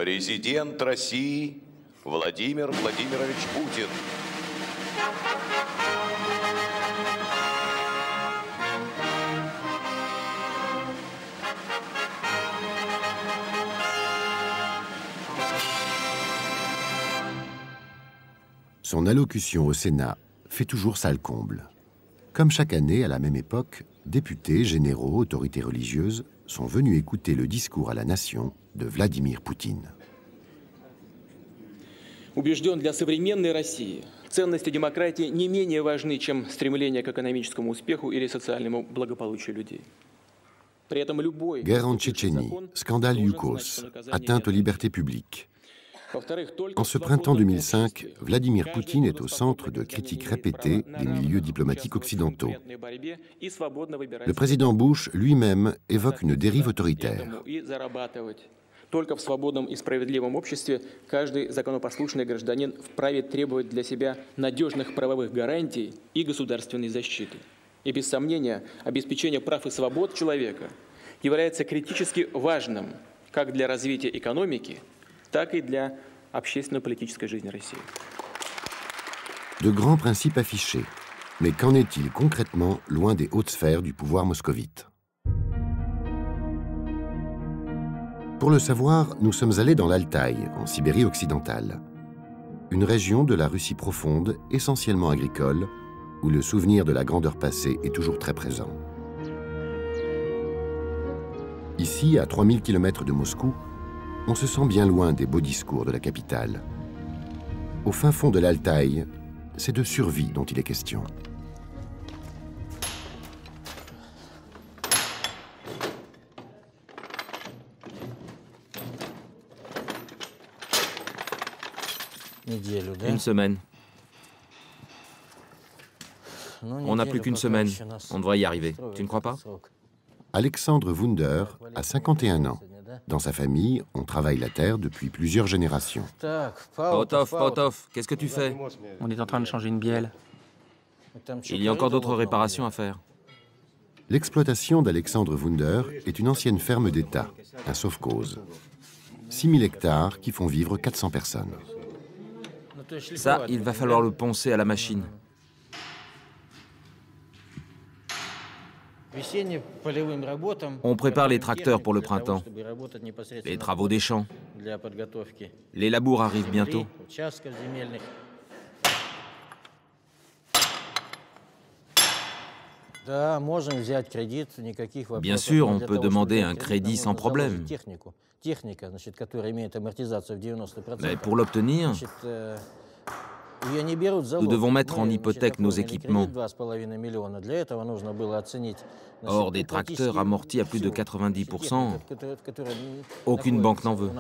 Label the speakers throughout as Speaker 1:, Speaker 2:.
Speaker 1: Президент России Владимир Владимирович Путин.
Speaker 2: Son allocution au Sénat fait toujours salle comble. Comme chaque année, à la même époque, députés, généraux, autorités religieuses sont venus écouter le discours à la nation de Vladimir Poutine.
Speaker 3: Убежден, для современной России ценности демократии не менее важны, чем стремление к экономическому успеху или социальному благополучию людей.
Speaker 2: Guerre en Tchétchénie, scandale Yukos, atteinte aux libertés publiques. En ce printemps 2005, Vladimir Poutine est au centre de critiques répétées des milieux diplomatiques occidentaux. Le président Bush lui-même évoque une dérive autoritaire.
Speaker 3: Только в свободном и справедливом обществе каждый законопослушный гражданин вправе требовать для себя надежных правовых гарантий и государственной защиты. И без сомнения, обеспечение прав и свобод человека является критически важным как для развития экономики, так и для общественно-политической жизни России.
Speaker 2: De grands principes affichés. Mais qu'en est-il concrètement loin des hautes sphères du pouvoir moscovite? Pour le savoir, nous sommes allés dans l'Altaï, en Sibérie occidentale. Une région de la Russie profonde, essentiellement agricole, où le souvenir de la grandeur passée est toujours très présent. Ici, à 3000 km de Moscou, on se sent bien loin des beaux discours de la capitale. Au fin fond de l'Altaï, c'est de survie dont il est question.
Speaker 4: Une semaine. On n'a plus qu'une semaine. On devrait y arriver. Tu ne crois pas?
Speaker 2: Alexandre Wunder a 51 ans. Dans sa famille, on travaille la terre depuis plusieurs générations.
Speaker 4: Potov, qu'est-ce que tu fais?
Speaker 5: On est en train de changer une bielle.
Speaker 4: Il y a encore d'autres réparations à faire.
Speaker 2: L'exploitation d'Alexandre Wunder est une ancienne ferme d'État, un sovkhoz. 6000 hectares qui font vivre 400 personnes.
Speaker 4: Ça, il va falloir le poncer à la machine. On prépare les tracteurs pour le printemps, les travaux des champs. Les labours arrivent bientôt. Bien sûr, on peut demander un crédit sans problème. Mais pour l'obtenir, nous devons mettre en hypothèque nos équipements. Or, des tracteurs amortis à plus de 90%, aucune banque n'en veut.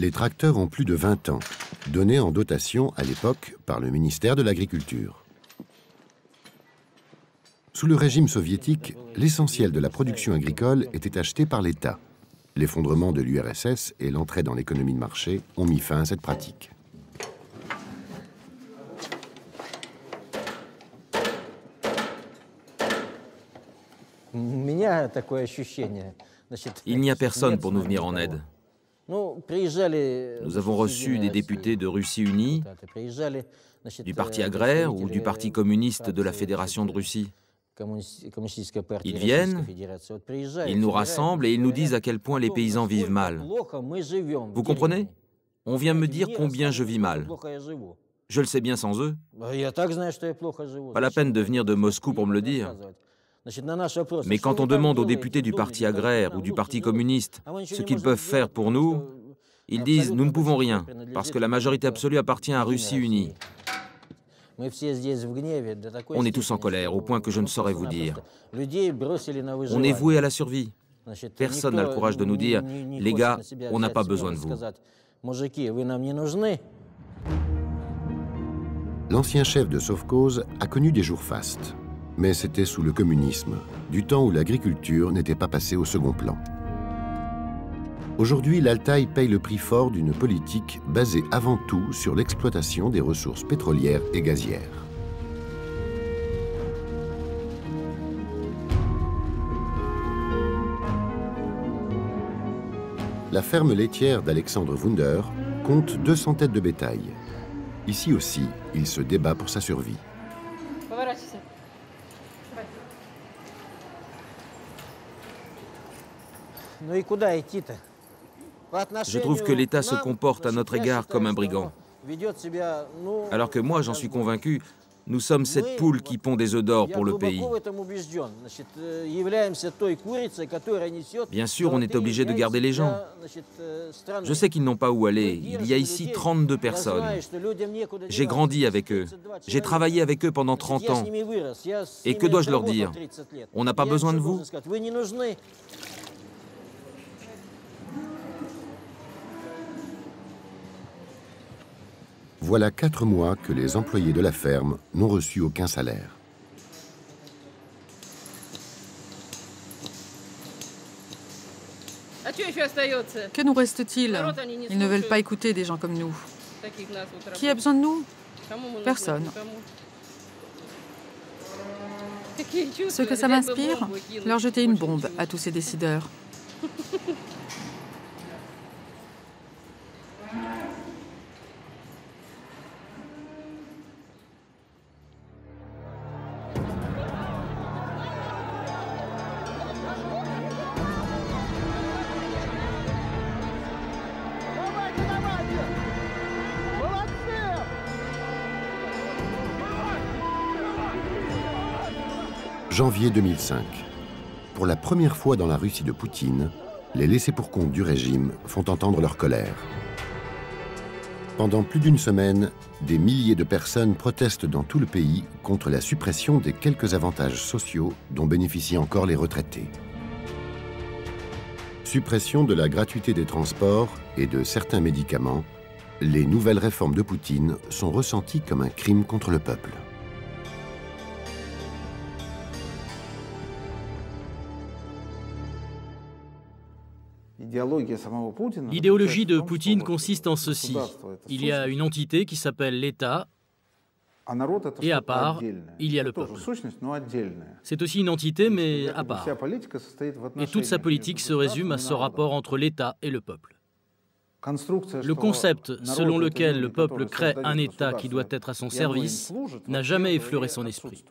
Speaker 2: Les tracteurs ont plus de 20 ans, donnés en dotation à l'époque par le ministère de l'Agriculture. Sous le régime soviétique, l'essentiel de la production agricole était acheté par l'État. L'effondrement de l'URSS et l'entrée dans l'économie de marché ont mis fin à cette pratique.
Speaker 4: Il n'y a personne pour nous venir en aide. Nous avons reçu des députés de Russie unie, du Parti agraire ou du Parti communiste de la Fédération de Russie. Ils viennent, ils nous rassemblent et ils nous disent à quel point les paysans vivent mal. Vous comprenez? On vient me dire combien je vis mal. Je le sais bien sans eux. Pas la peine de venir de Moscou pour me le dire. Mais quand on demande aux députés du Parti agraire ou du Parti communiste ce qu'ils peuvent faire pour nous, ils disent « nous ne pouvons rien, parce que la majorité absolue appartient à Russie unie ». On est tous en colère, au point que je ne saurais vous dire. On est voué à la survie. Personne n'a le courage de nous dire « les gars, on n'a pas besoin de vous ».
Speaker 2: L'ancien chef de sovkhoz a connu des jours fastes. Mais c'était sous le communisme, du temps où l'agriculture n'était pas passée au second plan. Aujourd'hui, l'Altaï paye le prix fort d'une politique basée avant tout sur l'exploitation des ressources pétrolières et gazières. La ferme laitière d'Alexandre Wunder compte 200 têtes de bétail. Ici aussi, il se débat pour sa survie.
Speaker 4: Je trouve que l'État se comporte à notre égard comme un brigand. Alors que moi, j'en suis convaincu, nous sommes cette poule qui pond des œufs d'or pour le pays. Bien sûr, on est obligé de garder les gens. Je sais qu'ils n'ont pas où aller. Il y a ici 32 personnes. J'ai grandi avec eux. J'ai travaillé avec eux pendant 30 ans. Et que dois-je leur dire? On n'a pas besoin de vous?
Speaker 2: Voilà 4 mois que les employés de la ferme n'ont reçu aucun salaire.
Speaker 6: Que nous reste-t-il? Ils ne veulent pas écouter des gens comme nous. Qui a besoin de nous? Personne. Ce que ça m'inspire, leur jeter une bombe à tous ces décideurs.
Speaker 2: Janvier 2005. Pour la première fois dans la Russie de Poutine, les laissés-pour-compte du régime font entendre leur colère. Pendant plus d'une semaine, des milliers de personnes protestent dans tout le pays contre la suppression des quelques avantages sociaux dont bénéficient encore les retraités. Suppression de la gratuité des transports et de certains médicaments, les nouvelles réformes de Poutine sont ressenties comme un crime contre le peuple.
Speaker 7: L'idéologie de Poutine consiste en ceci. Il y a une entité qui s'appelle l'État, et à part, il y a le peuple. C'est aussi une entité, mais à part. Et toute sa politique se résume à ce rapport entre l'État et le peuple. Le concept selon lequel le peuple crée un État qui doit être à son service n'a jamais effleuré son esprit.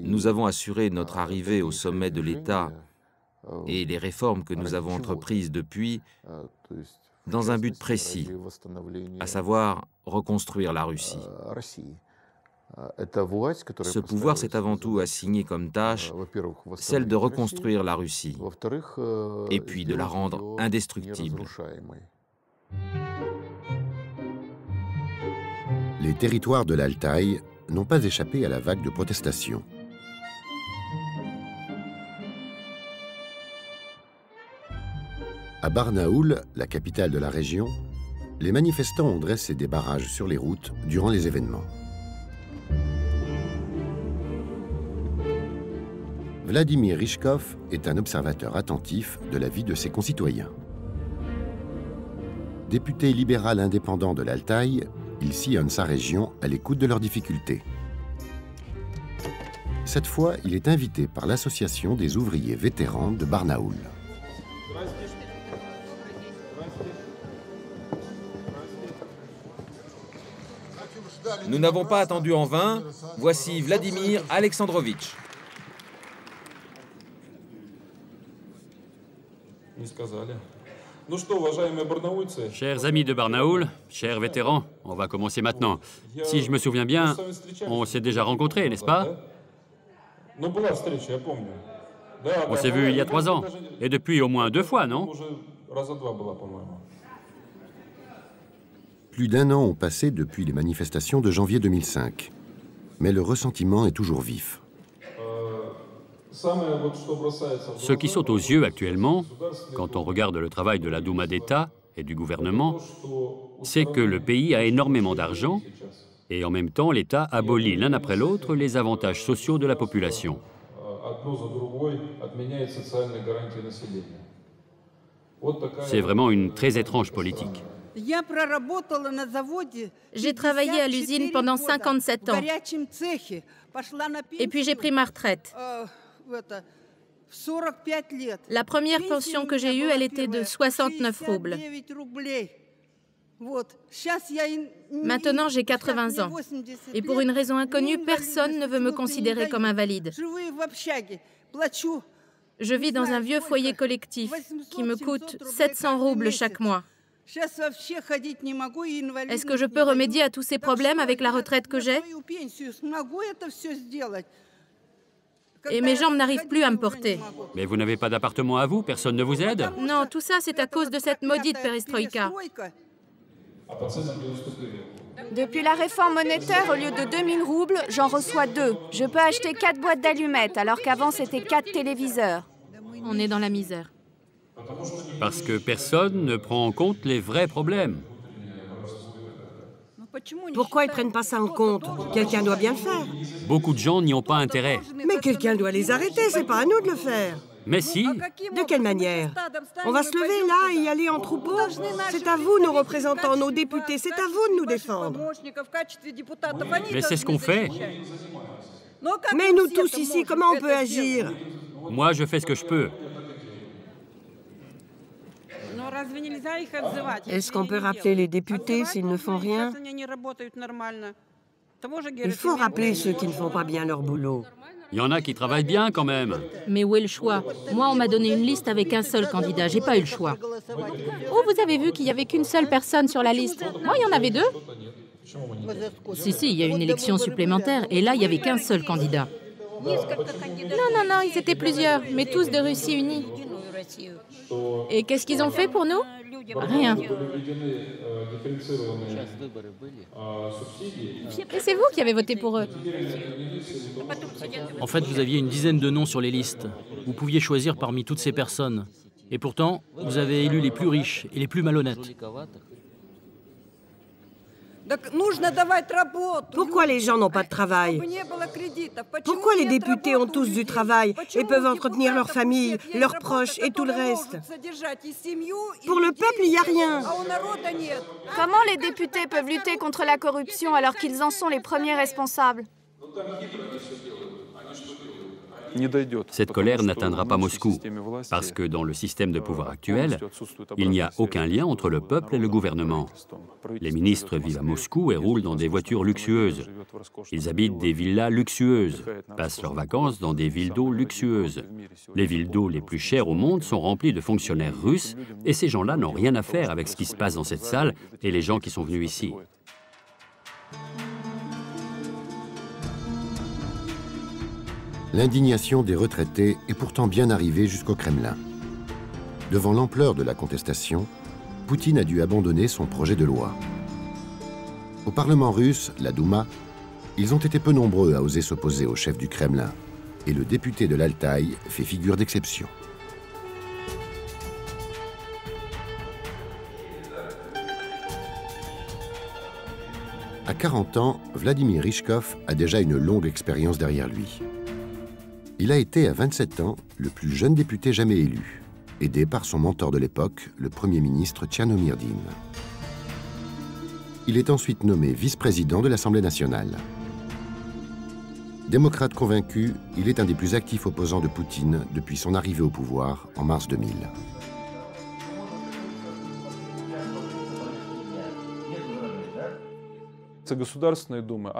Speaker 4: Nous avons assuré notre arrivée au sommet de l'État et les réformes que nous avons entreprises depuis dans un but précis, à savoir reconstruire la Russie. Ce pouvoir s'est avant tout assigné comme tâche celle de reconstruire la Russie et puis de la rendre indestructible.
Speaker 2: Les territoires de l'Altaï n'ont pas échappé à la vague de protestations. À Barnaoul, la capitale de la région, les manifestants ont dressé des barrages sur les routes durant les événements. Vladimir Rychkov est un observateur attentif de la vie de ses concitoyens. Député libéral indépendant de l'Altaï, il sillonne sa région à l'écoute de leurs difficultés. Cette fois, il est invité par l'association des ouvriers vétérans de Barnaoul.
Speaker 4: Nous n'avons pas attendu en vain. Voici Vladimir Alexandrovitch.
Speaker 8: Chers amis de Barnaoul, chers vétérans, on va commencer maintenant. Si je me souviens bien, on s'est déjà rencontrés, n'est-ce pas? On s'est vus il y a 3 ans, et depuis au moins 2 fois, non?
Speaker 2: Plus d'1 an ont passé depuis les manifestations de janvier 2005. Mais le ressentiment est toujours vif.
Speaker 8: Ce qui saute aux yeux actuellement, quand on regarde le travail de la Douma d'État et du gouvernement, c'est que le pays a énormément d'argent et en même temps l'État abolit l'un après l'autre les avantages sociaux de la population. C'est vraiment une très étrange politique.
Speaker 9: J'ai travaillé à l'usine pendant 57 ans. Et puis j'ai pris ma retraite. La première pension que j'ai eue, elle était de 69 roubles. Maintenant, j'ai 80 ans. Et pour une raison inconnue, personne ne veut me considérer comme invalide. Je vis dans un vieux foyer collectif qui me coûte 700 roubles chaque mois. Est-ce que je peux remédier à tous ces problèmes avec la retraite que j'ai? Et mes jambes n'arrivent plus à me porter.
Speaker 8: Mais vous n'avez pas d'appartement à vous? Personne ne vous aide?
Speaker 9: Non, tout ça, c'est à cause de cette maudite perestroïka.
Speaker 10: Depuis la réforme monétaire, au lieu de 2000 roubles, j'en reçois 2. Je peux acheter 4 boîtes d'allumettes, alors qu'avant, c'était 4 téléviseurs.
Speaker 9: On est dans la misère.
Speaker 8: Parce que personne ne prend en compte les vrais problèmes.
Speaker 11: Pourquoi ils ne prennent pas ça en compte? Quelqu'un doit bien le faire.
Speaker 8: Beaucoup de gens n'y ont pas intérêt.
Speaker 11: Mais quelqu'un doit les arrêter, c'est pas à nous de le faire.
Speaker 8: Mais si.
Speaker 11: De quelle manière? On va se lever là et y aller en troupeau? C'est à vous, nos représentants, nos députés, c'est à vous de nous défendre.
Speaker 8: Mais c'est ce qu'on fait.
Speaker 11: Mais nous tous ici, comment on peut agir?
Speaker 8: Moi, je fais ce que je peux.
Speaker 11: Est-ce qu'on peut rappeler les députés s'ils ne font rien? Il faut rappeler ceux qui ne font pas bien leur boulot.
Speaker 8: Il y en a qui travaillent bien quand même.
Speaker 9: Mais où est le choix? Moi, on m'a donné une liste avec un seul candidat. J'ai pas eu le choix. Oh, vous avez vu qu'il n'y avait qu'une seule personne sur la liste? Moi, il y en avait 2. Si, il y a une élection supplémentaire. Et là, il n'y avait qu'un seul candidat. Non, ils étaient plusieurs, mais tous de Russie unie. Et qu'est-ce qu'ils ont fait pour nous? Rien. Et c'est vous qui avez voté pour eux.
Speaker 7: En fait, vous aviez une dizaine de noms sur les listes. Vous pouviez choisir parmi toutes ces personnes. Et pourtant, vous avez élu les plus riches et les plus malhonnêtes.
Speaker 11: Pourquoi les gens n'ont pas de travail? Pourquoi les députés ont tous du travail et peuvent entretenir leur famille, leurs proches et tout le reste? Pour le peuple, il n'y a rien.
Speaker 10: Comment les députés peuvent lutter contre la corruption alors qu'ils en sont les premiers responsables?
Speaker 8: Cette colère n'atteindra pas Moscou, parce que dans le système de pouvoir actuel, il n'y a aucun lien entre le peuple et le gouvernement. Les ministres vivent à Moscou et roulent dans des voitures luxueuses. Ils habitent des villas luxueuses, passent leurs vacances dans des villes d'eau luxueuses. Les villes d'eau les plus chères au monde sont remplies de fonctionnaires russes, et ces gens-là n'ont rien à faire avec ce qui se passe dans cette salle et les gens qui sont venus ici.
Speaker 2: L'indignation des retraités est pourtant bien arrivée jusqu'au Kremlin. Devant l'ampleur de la contestation, Poutine a dû abandonner son projet de loi. Au Parlement russe, la Douma, ils ont été peu nombreux à oser s'opposer au chef du Kremlin, et le député de l'Altaï fait figure d'exception. À 40 ans, Vladimir Rychkov a déjà une longue expérience derrière lui. Il a été à 27 ans le plus jeune député jamais élu, aidé par son mentor de l'époque, le Premier ministre Tchernomyrdin. Il est ensuite nommé vice-président de l'Assemblée nationale. Démocrate convaincu, il est un des plus actifs opposants de Poutine depuis son arrivée au pouvoir en mars 2000.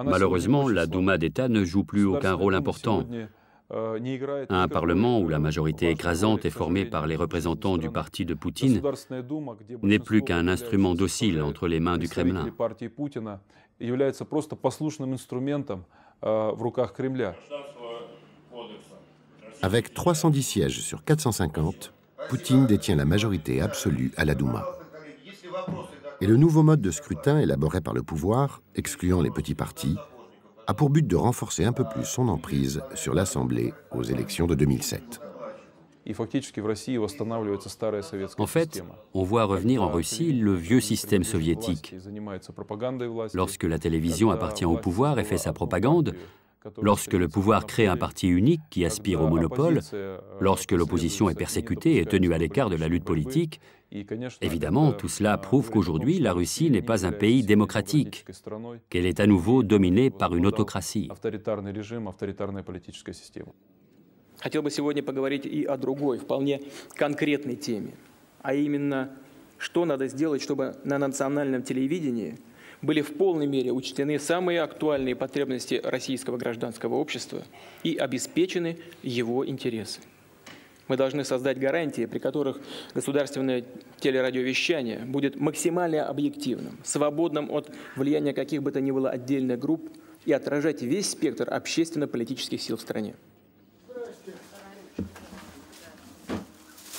Speaker 8: Malheureusement, la Douma d'État ne joue plus aucun rôle important. Un parlement où la majorité écrasante est formée par les représentants du parti de Poutine n'est plus qu'un instrument docile entre les mains du Kremlin.
Speaker 2: Avec 310 sièges sur 450, Poutine détient la majorité absolue à la Douma. Et le nouveau mode de scrutin élaboré par le pouvoir, excluant les petits partis, a pour but de renforcer un peu plus son emprise sur l'Assemblée aux élections de 2007.
Speaker 8: En fait, on voit revenir en Russie le vieux système soviétique. Lorsque la télévision appartient au pouvoir et fait sa propagande, Lorsque le pouvoir crée un parti unique qui aspire au monopole, lorsque l'opposition est persécutée et tenue à l'écart de la lutte politique, évidemment, tout cela prouve qu'aujourd'hui, la Russie n'est pas un pays démocratique, qu'elle est à nouveau dominée par une autocratie.
Speaker 3: Хотел бы сегодня поговорить и о другой, вполне конкретной теме, а именно, что надо сделать, чтобы на национальном телевидении были в полной мере учтены самые актуальные потребности российского гражданского общества и обеспечены его интересы. Мы должны создать гарантии, при которых государственное телерадиовещание будет максимально объективным, свободным от влияния каких бы то ни было отдельных групп и отражать весь спектр общественно-политических сил в стране.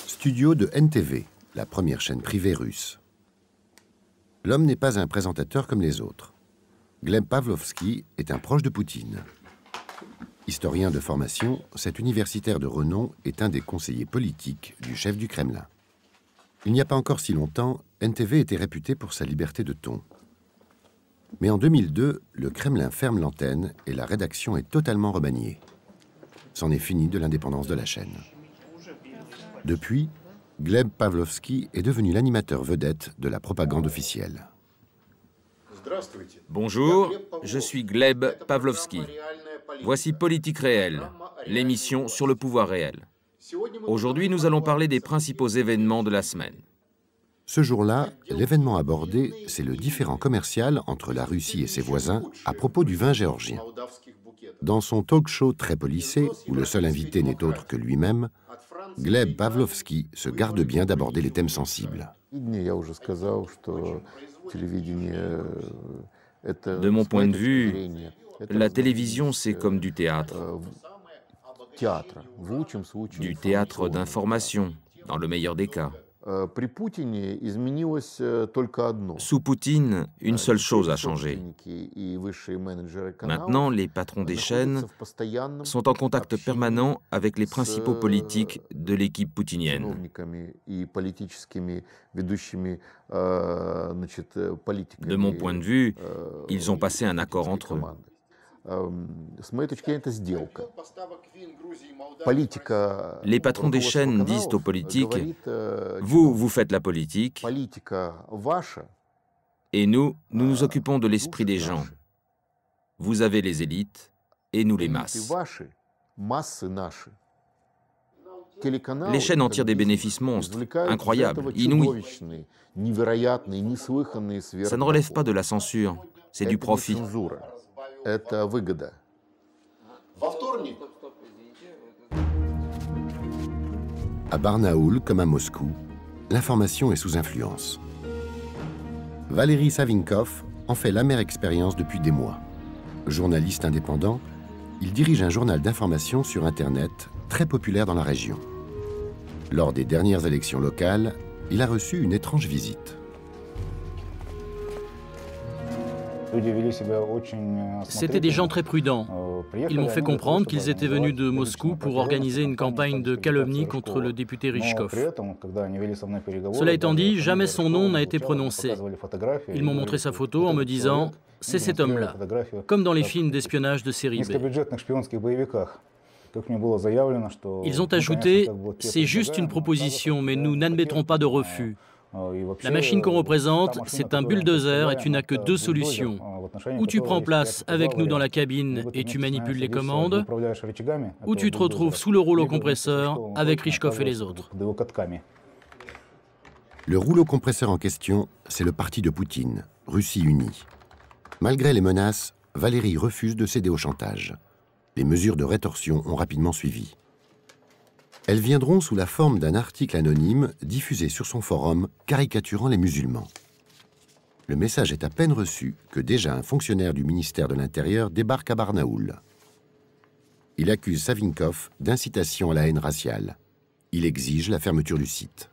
Speaker 2: Studio de NTV, la première chaîne privée russe. L'homme n'est pas un présentateur comme les autres. Gleb Pavlovsky est un proche de Poutine. Historien de formation, cet universitaire de renom est un des conseillers politiques du chef du Kremlin. Il n'y a pas encore si longtemps, NTV était réputé pour sa liberté de ton. Mais en 2002, le Kremlin ferme l'antenne et la rédaction est totalement remaniée. C'en est fini de l'indépendance de la chaîne. Depuis, Gleb Pavlovsky est devenu l'animateur vedette de la propagande officielle.
Speaker 4: Bonjour, je suis Gleb Pavlovsky. Voici Politique réelle, l'émission sur le pouvoir réel. Aujourd'hui, nous allons parler des principaux événements de la semaine.
Speaker 2: Ce jour-là, l'événement abordé, c'est le différend commercial entre la Russie et ses voisins à propos du vin géorgien. Dans son talk-show très policé, où le seul invité n'est autre que lui-même, Gleb Pavlovsky se garde bien d'aborder les thèmes sensibles.
Speaker 4: De mon point de vue, la télévision, c'est comme du théâtre. Du théâtre d'information, dans le meilleur des cas. Sous Poutine, une seule chose a changé. Maintenant, les patrons des chaînes sont en contact permanent avec les principaux politiques de l'équipe poutinienne. De mon point de vue, ils ont passé un accord entre eux. Les patrons des chaînes disent aux politiques « Vous faites la politique, et nous nous occupons de l'esprit des gens. Vous avez les élites, et nous les masses. » Les chaînes en tirent des bénéfices monstres, incroyables, inouïs. Ça ne relève pas de la censure, c'est du profit.
Speaker 2: À Barnaoul, comme à Moscou, l'information est sous influence. Valery Savinkov en fait l'amère expérience depuis des mois. Journaliste indépendant, il dirige un journal d'information sur Internet très populaire dans la région. Lors des dernières élections locales, il a reçu une étrange visite.
Speaker 7: C'étaient des gens très prudents. Ils m'ont fait comprendre qu'ils étaient venus de Moscou pour organiser une campagne de calomnie contre le député Rychkov. Cela étant dit, jamais son nom n'a été prononcé. Ils m'ont montré sa photo en me disant « c'est cet homme-là », comme dans les films d'espionnage de série B. Ils ont ajouté « c'est juste une proposition, mais nous n'admettrons pas de refus ». La machine qu'on représente, c'est un bulldozer et tu n'as que deux solutions. Ou tu prends place avec nous dans la cabine et tu manipules les commandes, ou tu te retrouves sous le rouleau compresseur avec Rychkov et les autres.
Speaker 2: Le rouleau compresseur en question, c'est le parti de Poutine, Russie unie. Malgré les menaces, Valéry refuse de céder au chantage. Les mesures de rétorsion ont rapidement suivi. Elles viendront sous la forme d'un article anonyme diffusé sur son forum caricaturant les musulmans. Le message est à peine reçu que déjà un fonctionnaire du ministère de l'Intérieur débarque à Barnaoul. Il accuse Savinkov d'incitation à la haine raciale. Il exige la fermeture du site.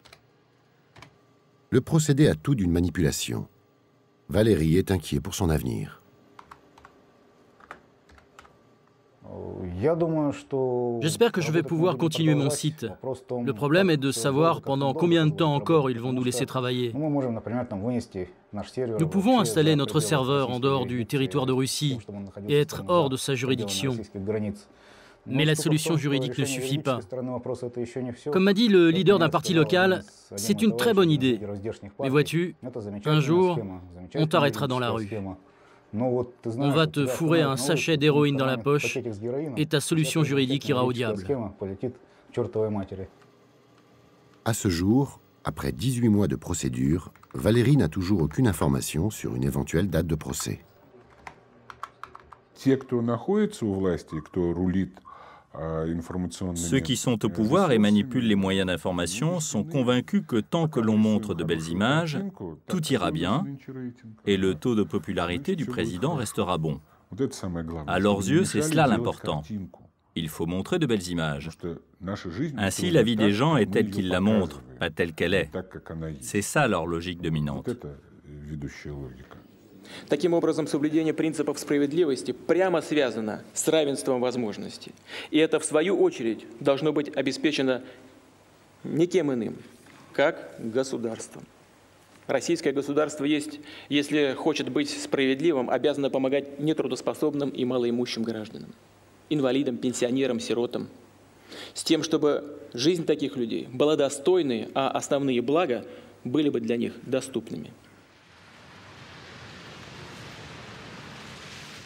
Speaker 2: Le procédé a tout d'une manipulation. Valéry est inquiet pour son avenir.
Speaker 7: J'espère que je vais pouvoir continuer mon site. Le problème est de savoir pendant combien de temps encore ils vont nous laisser travailler. Nous pouvons installer notre serveur en dehors du territoire de Russie et être hors de sa juridiction. Mais la solution juridique ne suffit pas. Comme m'a dit le leader d'un parti local, c'est une très bonne idée. Mais vois-tu, un jour, on t'arrêtera dans la rue. On va te fourrer un sachet d'héroïne dans la poche et ta solution juridique ira au diable.
Speaker 2: À ce jour, après 18 mois de procédure, Valérie n'a toujours aucune information sur une éventuelle date de procès.
Speaker 12: Ceux qui sont au pouvoir et manipulent les moyens d'information sont convaincus que tant que l'on montre de belles images, tout ira bien et le taux de popularité du président restera bon. À leurs yeux, c'est cela l'important. Il faut montrer de belles images. Ainsi, la vie des gens est telle qu'ils la montrent, pas telle qu'elle est. C'est ça leur logique dominante.
Speaker 3: Таким образом, соблюдение принципов справедливости прямо связано с равенством возможностей. И это, в свою очередь, должно быть обеспечено никем иным, как государством. Российское государство есть, если хочет быть справедливым, обязано помогать нетрудоспособным и малоимущим гражданам, инвалидам, пенсионерам, сиротам, с тем, чтобы жизнь таких людей была достойной, а основные блага были бы для них доступными.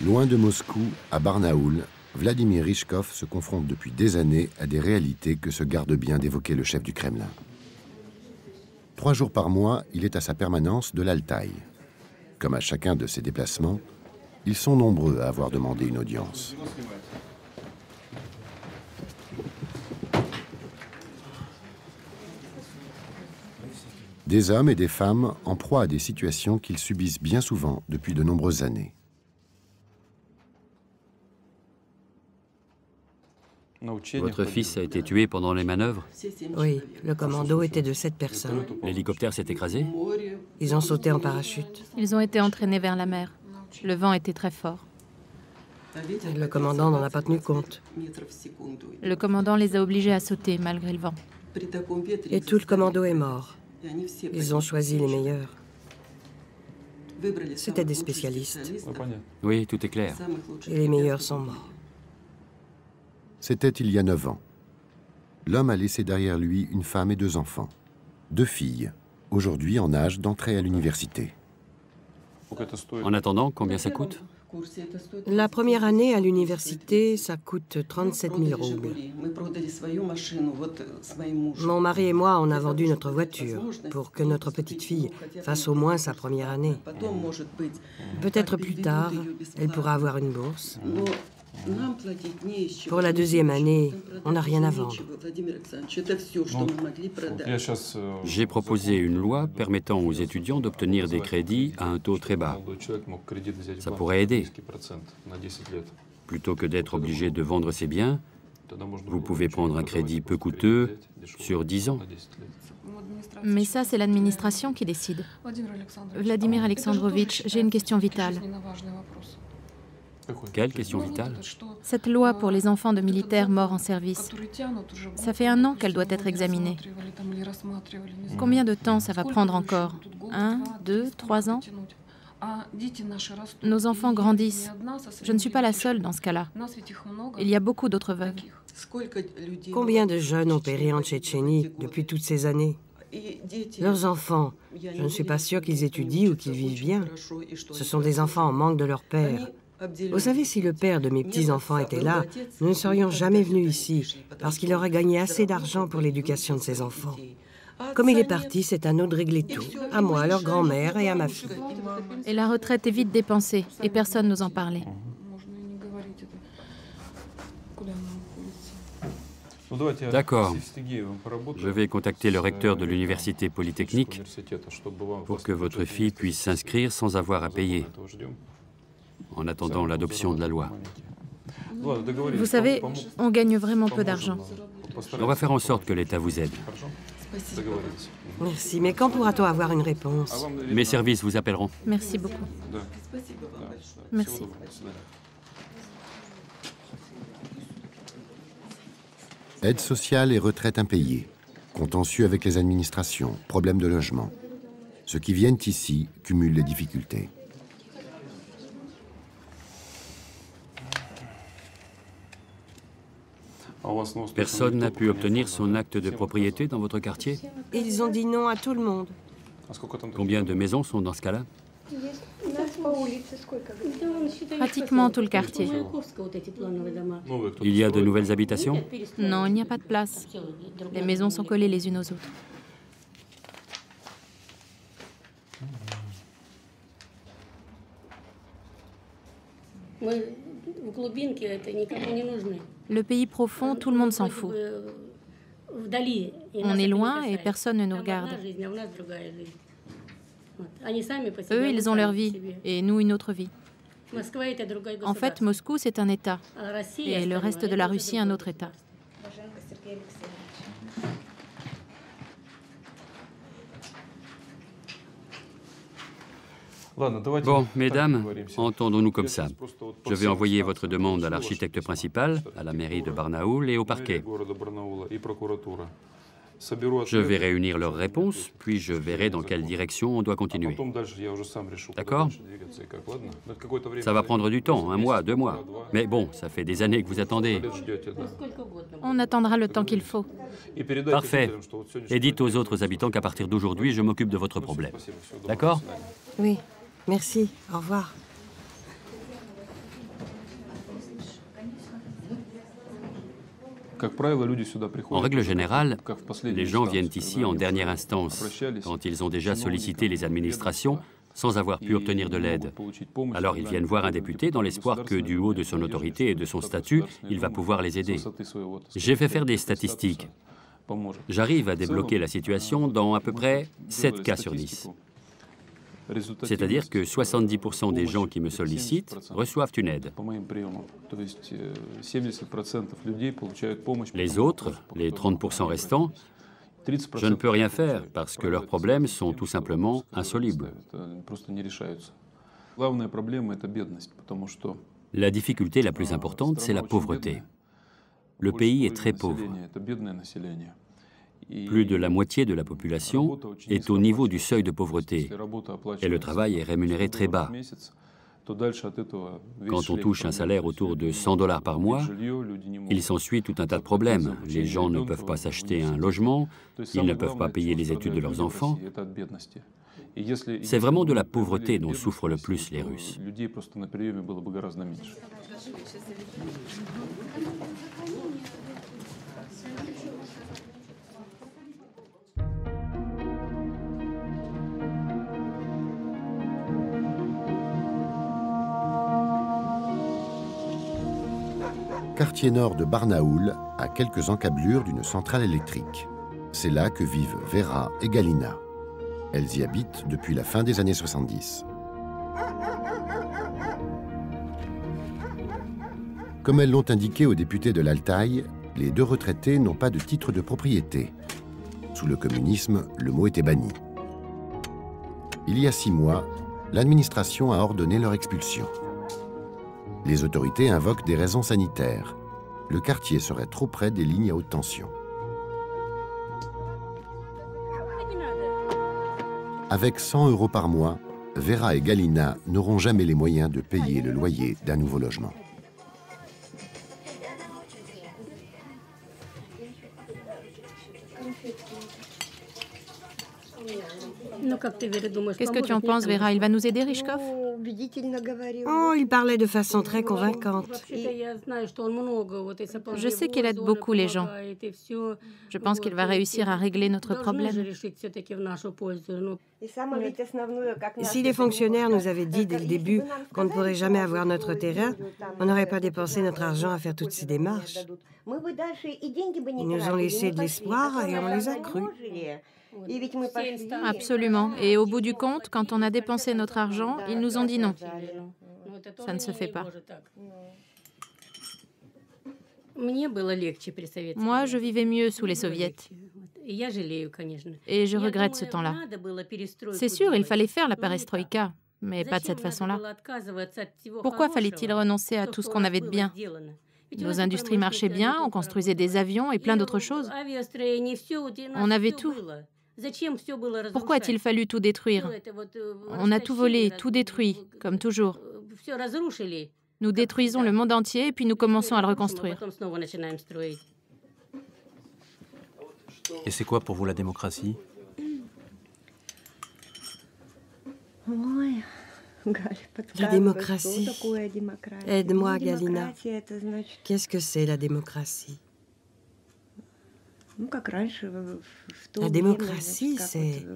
Speaker 2: Loin de Moscou, à Barnaoul, Vladimir Rychkov se confronte depuis des années à des réalités que se garde bien d'évoquer le chef du Kremlin. 3 jours par mois, il est à sa permanence de l'Altaï. Comme à chacun de ses déplacements, ils sont nombreux à avoir demandé une audience. Des hommes et des femmes en proie à des situations qu'ils subissent bien souvent depuis de nombreuses années.
Speaker 8: Votre fils a été tué pendant les manœuvres?
Speaker 11: Oui, le commando était de 7 personnes.
Speaker 8: L'hélicoptère s'est écrasé?
Speaker 11: Ils ont sauté en parachute.
Speaker 9: Ils ont été entraînés vers la mer. Le vent était très fort.
Speaker 11: Le commandant n'en a pas tenu compte.
Speaker 9: Le commandant les a obligés à sauter malgré le vent.
Speaker 11: Et tout le commando est mort. Ils ont choisi les meilleurs. C'étaient des spécialistes.
Speaker 8: Oui, tout est clair.
Speaker 11: Et les meilleurs sont morts.
Speaker 2: C'était il y a 9 ans. L'homme a laissé derrière lui une femme et 2 enfants. 2 filles, aujourd'hui en âge d'entrer à l'université.
Speaker 8: En attendant, combien ça coûte?
Speaker 11: La première année à l'université, ça coûte 37 000 roubles. Mon mari et moi, on a vendu notre voiture pour que notre petite fille fasse au moins sa première année. Peut-être plus tard, elle pourra avoir une bourse. Pour la 2e année, on n'a rien à vendre.
Speaker 8: J'ai proposé une loi permettant aux étudiants d'obtenir des crédits à un taux très bas. Ça pourrait aider. Plutôt que d'être obligé de vendre ses biens, vous pouvez prendre un crédit peu coûteux sur 10 ans.
Speaker 9: Mais ça, c'est l'administration qui décide. Vladimir Alexandrovitch, j'ai une question vitale.
Speaker 8: Quelle question vitale?
Speaker 9: Cette loi pour les enfants de militaires morts en service, ça fait 1 an qu'elle doit être examinée. Combien de temps ça va prendre encore? 1, 2, 3 ans? Nos enfants grandissent. Je ne suis pas la seule dans ce cas-là. Il y a beaucoup d'autres veuves.
Speaker 11: Combien de jeunes ont péri en Tchétchénie depuis toutes ces années? Leurs enfants, je ne suis pas sûre qu'ils étudient ou qu'ils vivent bien. Ce sont des enfants en manque de leur père. Vous savez, si le père de mes petits-enfants était là, nous ne serions jamais venus ici, parce qu'il aurait gagné assez d'argent pour l'éducation de ses enfants. Comme il est parti, c'est à nous de régler tout, à moi, à leur grand-mère et à ma fille.
Speaker 9: Et la retraite est vite dépensée, et personne n'ose en parler.
Speaker 8: D'accord. Je vais contacter le recteur de l'université polytechnique pour que votre fille puisse s'inscrire sans avoir à payer, en attendant l'adoption de la loi.
Speaker 9: Vous savez, on gagne vraiment peu d'argent.
Speaker 8: On va faire en sorte que l'État vous aide.
Speaker 11: Merci, mais quand pourra-t-on avoir une réponse?
Speaker 8: Mes services vous appelleront.
Speaker 9: Merci beaucoup. Merci.
Speaker 2: Aide sociale et retraite impayée, contentieux avec les administrations, problèmes de logement. Ceux qui viennent ici cumulent les difficultés.
Speaker 8: Personne n'a pu obtenir son acte de propriété dans votre quartier?
Speaker 11: Ils ont dit non à tout le monde.
Speaker 8: Combien de maisons sont dans ce cas-là?
Speaker 9: Pratiquement tout le quartier.
Speaker 8: Il y a de nouvelles habitations?
Speaker 9: Non, il n'y a pas de place. Les maisons sont collées les unes aux autres. Le pays profond, tout le monde s'en fout. On est loin et personne ne nous regarde. Eux, ils ont leur vie et nous une autre vie. En fait, Moscou, c'est un État et le reste de la Russie, un autre État.
Speaker 8: Bon, mesdames, entendons-nous comme ça. Je vais envoyer votre demande à l'architecte principal, à la mairie de Barnaoul et au parquet. Je vais réunir leurs réponses, puis je verrai dans quelle direction on doit continuer. D'accord? Ça va prendre du temps, 1 mois, 2 mois. Mais bon, ça fait des années que vous attendez.
Speaker 9: On attendra le temps qu'il faut.
Speaker 8: Parfait. Et dites aux autres habitants qu'à partir d'aujourd'hui, je m'occupe de votre problème. D'accord?
Speaker 11: Oui, merci. Au revoir.
Speaker 8: En règle générale, les gens viennent ici en dernière instance, quand ils ont déjà sollicité les administrations sans avoir pu obtenir de l'aide. Alors ils viennent voir un député dans l'espoir que, du haut de son autorité et de son statut, il va pouvoir les aider. J'ai fait faire des statistiques. J'arrive à débloquer la situation dans à peu près 7 cas sur 10. C'est-à-dire que 70% des gens qui me sollicitent reçoivent une aide. Les autres, les 30% restants, je ne peux rien faire parce que leurs problèmes sont tout simplement insolubles. La difficulté la plus importante, c'est la pauvreté. Le pays est très pauvre. Plus de la moitié de la population est au niveau du seuil de pauvreté et le travail est rémunéré très bas. Quand on touche un salaire autour de 100 $ par mois, il s'ensuit tout un tas de problèmes. Les gens ne peuvent pas s'acheter un logement, ils ne peuvent pas payer les études de leurs enfants. C'est vraiment de la pauvreté dont souffrent le plus les Russes.
Speaker 2: Quartier nord de Barnaoul, à quelques encablures d'une centrale électrique. C'est là que vivent Vera et Galina. Elles y habitent depuis la fin des années 70. Comme elles l'ont indiqué aux députés de l'Altaï, les 2 retraités n'ont pas de titre de propriété. Sous le communisme, le mot était banni. Il y a 6 mois, l'administration a ordonné leur expulsion. Les autorités invoquent des raisons sanitaires. Le quartier serait trop près des lignes à haute tension. Avec 100 € par mois, Vera et Galina n'auront jamais les moyens de payer le loyer d'un nouveau logement.
Speaker 9: Qu'est-ce que tu en penses, Vera? Il va nous aider, Rychkov?
Speaker 11: Oh, il parlait de façon très convaincante.
Speaker 9: Je sais qu'il aide beaucoup les gens. Je pense qu'il va réussir à régler notre problème.
Speaker 11: Si les fonctionnaires nous avaient dit dès le début qu'on ne pourrait jamais avoir notre terrain, on n'aurait pas dépensé notre argent à faire toutes ces démarches. Ils nous ont laissé de l'espoir et on les a crus.
Speaker 9: Absolument. Et au bout du compte, quand on a dépensé notre argent, ils nous ont dit non. Ça ne se fait pas. Moi, je vivais mieux sous les soviets. Et je regrette ce temps-là. C'est sûr, il fallait faire la perestroïka, mais pas de cette façon-là. Pourquoi fallait-il renoncer à tout ce qu'on avait de bien? Nos industries marchaient bien, on construisait des avions et plein d'autres choses. On avait tout. Pourquoi a-t-il fallu tout détruire? On a tout volé, tout détruit, comme toujours. Nous détruisons le monde entier et puis nous commençons à le reconstruire.
Speaker 5: Et c'est quoi pour vous la démocratie?
Speaker 11: La démocratie. Aide-moi, Galina. Qu'est-ce que c'est la démocratie? La démocratie, c'est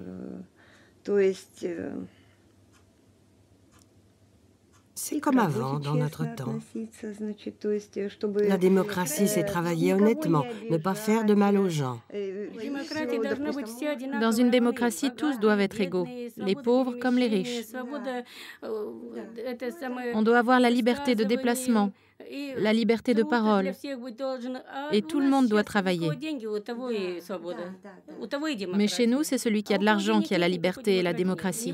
Speaker 11: comme avant, dans notre temps. La démocratie, c'est travailler honnêtement, ne pas faire de mal aux gens.
Speaker 9: Dans une démocratie, tous doivent être égaux, les pauvres comme les riches. On doit avoir la liberté de déplacement, la liberté de parole, et tout le monde doit travailler. Mais chez nous, c'est celui qui a de l'argent qui a la liberté et la démocratie.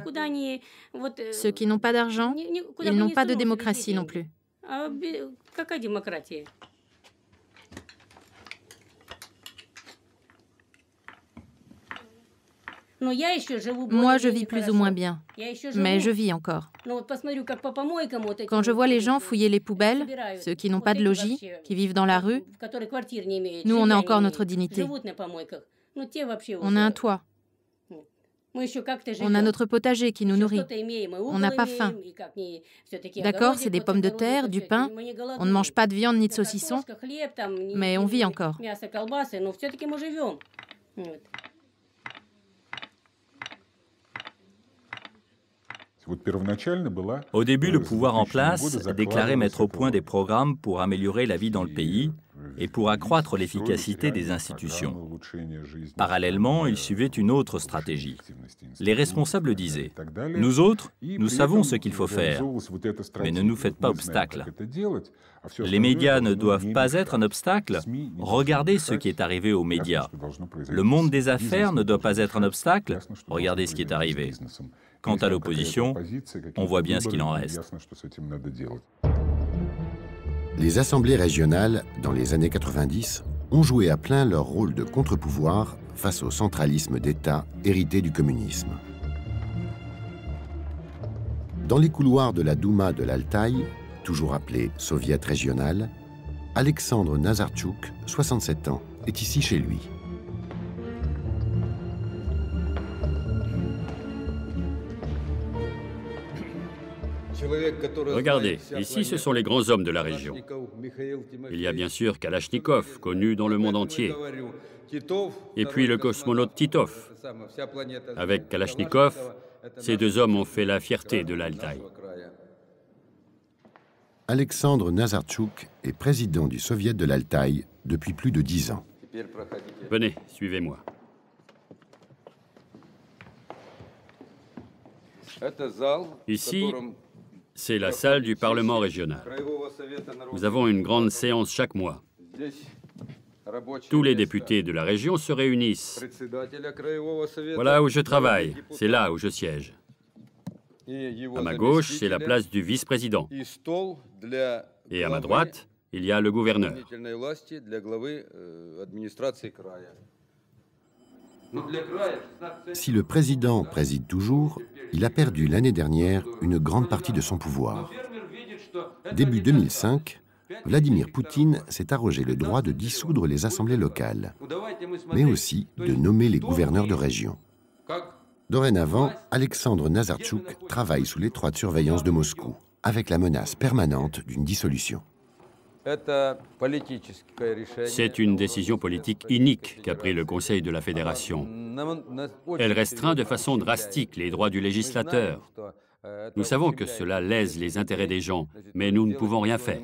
Speaker 9: Ceux qui n'ont pas d'argent, ils n'ont pas de démocratie non plus. Moi, je vis plus ou moins bien, mais je vis encore. Quand je vois les gens fouiller les poubelles, ceux qui n'ont pas de logis, qui vivent dans la rue, nous, on a encore notre dignité. On a un toit. On a notre potager qui nous nourrit. On n'a pas faim. D'accord, c'est des pommes de terre, du pain. On ne mange pas de viande ni de saucisson, mais on vit encore.
Speaker 12: Au début, le pouvoir en place déclarait mettre au point des programmes pour améliorer la vie dans le pays et pour accroître l'efficacité des institutions. Parallèlement, il suivait une autre stratégie. Les responsables disaient « Nous autres, nous savons ce qu'il faut faire, mais ne nous faites pas obstacle. Les médias ne doivent pas être un obstacle. Regardez ce qui est arrivé aux médias. Le monde des affaires ne doit pas être un obstacle. Regardez ce qui est arrivé. Quant à l'opposition, on voit bien ce qu'il en reste. »
Speaker 2: Les assemblées régionales, dans les années 90, ont joué à plein leur rôle de contre-pouvoir face au centralisme d'État hérité du communisme. Dans les couloirs de la Douma de l'Altaï, toujours appelée Soviet régional, Alexandre Nazartchouk, 67 ans, est ici chez lui.
Speaker 8: Regardez, ici ce sont les grands hommes de la région. Il y a bien sûr Kalachnikov, connu dans le monde entier. Et puis le cosmonaute Titov. Avec Kalachnikov, ces deux hommes ont fait la fierté de l'Altaï.
Speaker 2: Alexandre Nazartchouk est président du Soviet de l'Altaï depuis plus de 10 ans.
Speaker 8: Venez, suivez-moi. Ici, c'est la salle du Parlement régional. Nous avons une grande séance chaque mois. Tous les députés de la région se réunissent. Voilà où je travaille, c'est là où je siège. À ma gauche, c'est la place du vice-président. Et à ma droite, il y a le gouverneur.
Speaker 2: Si le président préside toujours, il a perdu l'année dernière une grande partie de son pouvoir. Début 2005, Vladimir Poutine s'est arrogé le droit de dissoudre les assemblées locales, mais aussi de nommer les gouverneurs de région. Dorénavant, Alexandre Nazartchouk travaille sous l'étroite surveillance de Moscou, avec la menace permanente d'une dissolution.
Speaker 8: C'est une décision politique inique qu'a pris le Conseil de la Fédération. Elle restreint de façon drastique les droits du législateur. Nous savons que cela lèse les intérêts des gens, mais nous ne pouvons rien faire.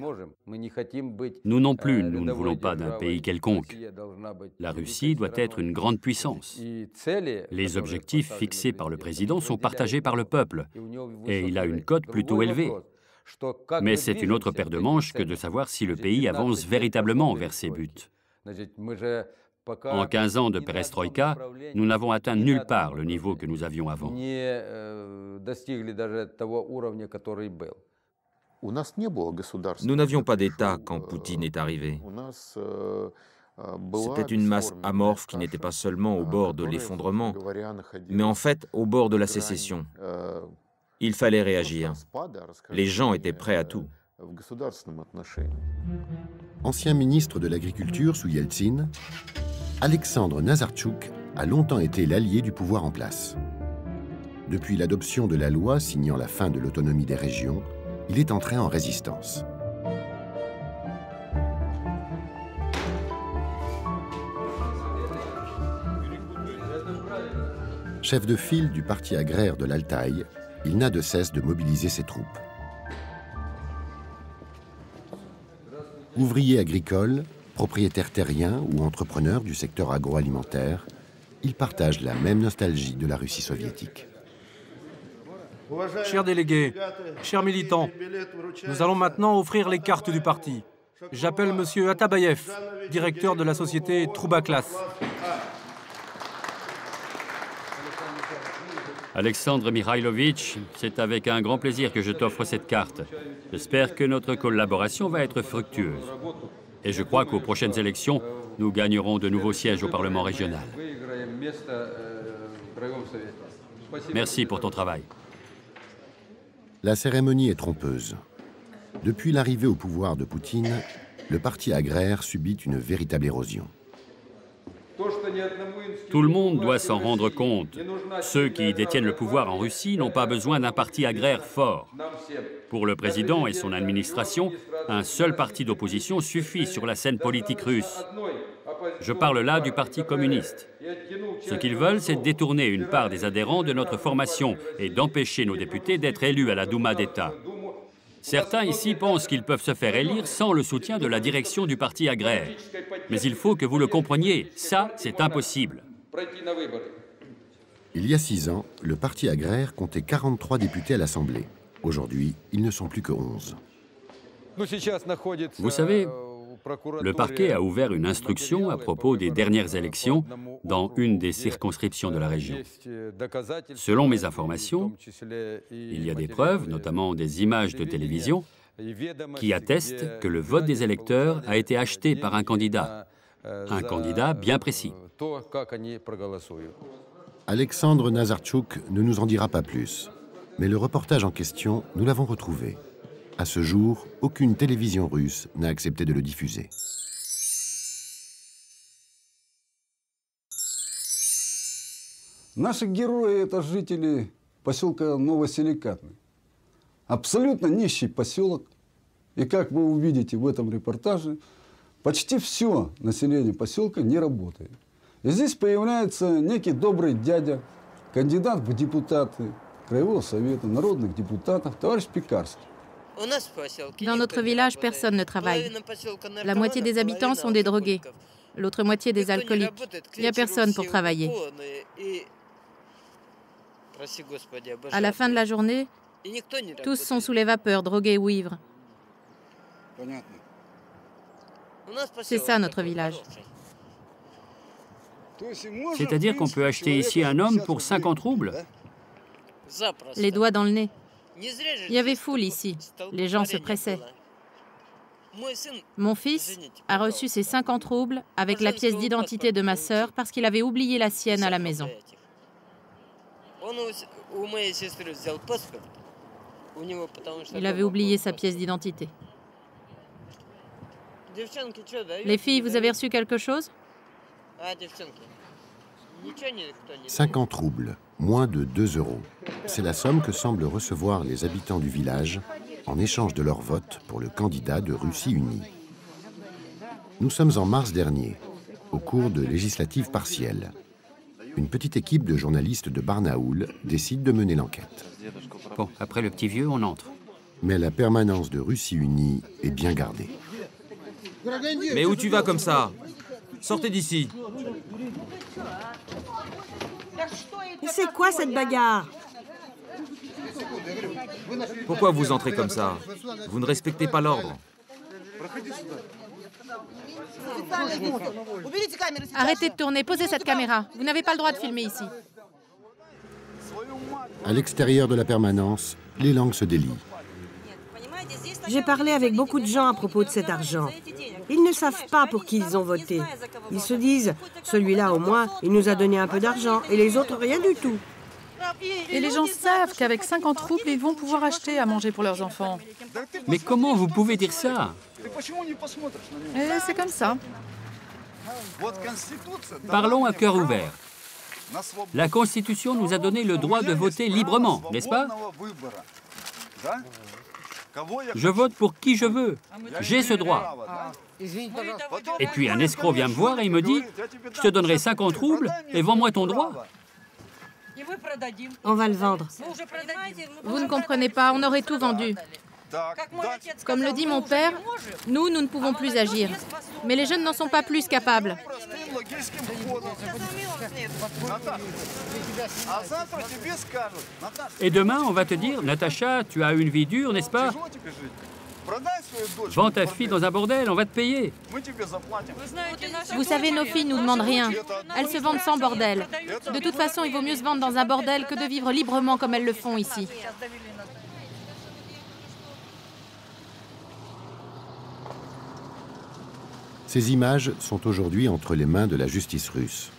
Speaker 8: Nous non plus, nous ne voulons pas d'un pays quelconque. La Russie doit être une grande puissance. Les objectifs fixés par le président sont partagés par le peuple, et il a une cote plutôt élevée. Mais c'est une autre paire de manches que de savoir si le pays avance véritablement vers ses buts. En 15 ans de perestroïka, nous n'avons atteint nulle part le niveau que nous avions avant.
Speaker 4: Nous n'avions pas d'État quand Poutine est arrivé. C'était une masse amorphe qui n'était pas seulement au bord de l'effondrement, mais en fait au bord de la sécession. Il fallait réagir. Les gens étaient prêts à tout.
Speaker 2: Ancien ministre de l'Agriculture sous Yeltsin, Alexandre Nazarchuk a longtemps été l'allié du pouvoir en place. Depuis l'adoption de la loi signant la fin de l'autonomie des régions, il est entré en résistance. Chef de file du parti agraire de l'Altaï, il n'a de cesse de mobiliser ses troupes. Ouvrier agricole, propriétaire terrien ou entrepreneur du secteur agroalimentaire, il partage la même nostalgie de la Russie soviétique.
Speaker 13: Chers délégués, chers militants, nous allons maintenant offrir les cartes du parti. J'appelle M. Atabayev, directeur de la société Troubaklas.
Speaker 8: Alexandre Mikhailovitch, c'est avec un grand plaisir que je t'offre cette carte. J'espère que notre collaboration va être fructueuse. Et je crois qu'aux prochaines élections, nous gagnerons de nouveaux sièges au Parlement régional. Merci pour ton travail.
Speaker 2: La cérémonie est trompeuse. Depuis l'arrivée au pouvoir de Poutine, le parti agraire subit une véritable érosion.
Speaker 8: Tout le monde doit s'en rendre compte. Ceux qui détiennent le pouvoir en Russie n'ont pas besoin d'un parti agraire fort. Pour le président et son administration, un seul parti d'opposition suffit sur la scène politique russe. Je parle là du Parti communiste. Ce qu'ils veulent, c'est détourner une part des adhérents de notre formation et d'empêcher nos députés d'être élus à la Douma d'État. Certains ici pensent qu'ils peuvent se faire élire sans le soutien de la direction du parti agraire. Mais il faut que vous le compreniez, ça, c'est impossible.
Speaker 2: Il y a 6 ans, le parti agraire comptait 43 députés à l'Assemblée. Aujourd'hui, ils ne sont plus que 11.
Speaker 8: Vous savez, le parquet a ouvert une instruction à propos des dernières élections dans une des circonscriptions de la région. Selon mes informations, il y a des preuves, notamment des images de télévision, qui attestent que le vote des électeurs a été acheté par un candidat bien précis.
Speaker 2: Alexandre Nazarchuk ne nous en dira pas plus, mais le reportage en question, nous l'avons retrouvé. À ce jour, aucune télévision russe n'a accepté de le diffuser.
Speaker 14: Наши герои – это жители поселка Новоселикатный. Абсолютно нищий поселок. И как вы увидите в этом репортаже, почти все население поселка не работает. И здесь появляется некий добрый дядя, кандидат в депутаты Краевого совета, народных депутатов, товарищ Пекарский.
Speaker 9: Dans notre village, personne ne travaille. La moitié des habitants sont des drogués, l'autre moitié des alcooliques. Il n'y a personne pour travailler. À la fin de la journée, tous sont sous les vapeurs, drogués ou ivres. C'est ça notre village.
Speaker 8: C'est-à-dire qu'on peut acheter ici un homme pour 50 roubles?
Speaker 9: Les doigts dans le nez. Il y avait foule ici. Les gens se pressaient. Mon fils a reçu ses 50 roubles avec la pièce d'identité de ma sœur parce qu'il avait oublié la sienne à la maison. Il avait oublié sa pièce d'identité. Les filles, vous avez reçu quelque chose?
Speaker 2: 50 roubles, moins de 2 €. C'est la somme que semblent recevoir les habitants du village en échange de leur vote pour le candidat de Russie unie. Nous sommes en mars dernier, au cours de législatives partielles. Une petite équipe de journalistes de Barnaoul décide de mener l'enquête.
Speaker 8: Bon, après le petit vieux, on entre.
Speaker 2: Mais la permanence de Russie unie est bien gardée.
Speaker 4: Mais où tu vas comme ça? Sortez d'ici.
Speaker 11: C'est quoi cette bagarre?
Speaker 4: Pourquoi vous entrez comme ça? Vous ne respectez pas l'ordre.
Speaker 9: Arrêtez de tourner, posez cette caméra. Vous n'avez pas le droit de filmer ici.
Speaker 2: À l'extérieur de la permanence, les langues se délient.
Speaker 11: J'ai parlé avec beaucoup de gens à propos de cet argent. Ils ne savent pas pour qui ils ont voté. Ils se disent, celui-là au moins, il nous a donné un peu d'argent et les autres rien du tout.
Speaker 6: Et les gens savent qu'avec 50 roubles, ils vont pouvoir acheter à manger pour leurs enfants.
Speaker 8: Mais comment vous pouvez dire ça?
Speaker 6: Et c'est comme ça.
Speaker 8: Parlons à cœur ouvert. La Constitution nous a donné le droit de voter librement, n'est-ce pas? Je vote pour qui je veux. J'ai ce droit. Et puis un escroc vient me voir et il me dit « Je te donnerai 50 roubles et vends-moi ton droit. »
Speaker 11: On va le vendre.
Speaker 9: Vous ne comprenez pas, on aurait tout vendu. Comme le dit mon père, nous ne pouvons plus agir. Mais les jeunes n'en sont pas plus capables.
Speaker 8: Et demain, on va te dire « Natacha, tu as une vie dure, n'est-ce pas? Vends ta fille dans un bordel, on va te payer. »
Speaker 9: Vous savez, nos filles ne nous demandent rien. Elles se vendent sans bordel. De toute façon, il vaut mieux se vendre dans un bordel que de vivre librement comme elles le font ici.
Speaker 2: Ces images sont aujourd'hui entre les mains de la justice russe.